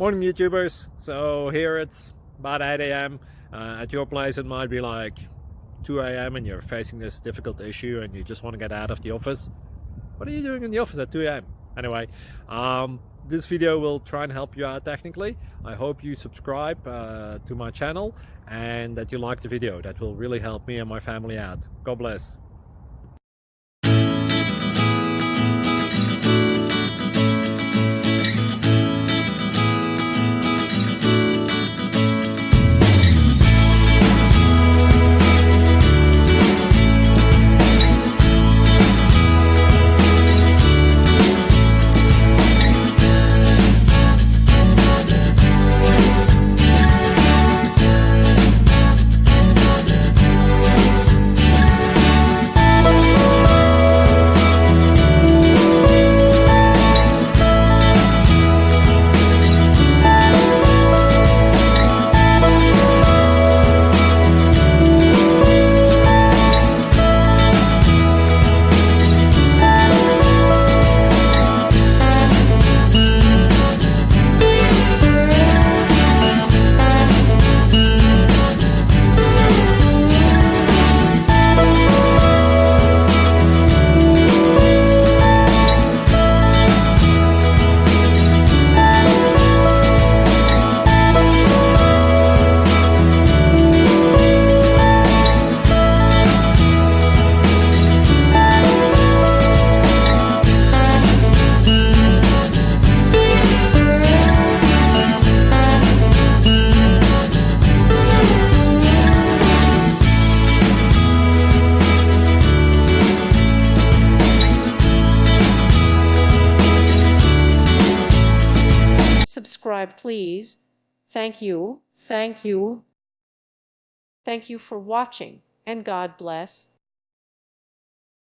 Morning YouTubers. So here it's about 8 a.m. At your place it might be like 2 a.m. and you're facing this difficult issue and you just want to get out of the office. What are you doing in the office at 2 a.m.? Anyway, this video will try and help you out technically. I hope you subscribe to my channel and that you like the video. That will really help me and my family out. God bless. Subscribe, please. Thank you. Thank you. Thank you for watching, and God bless.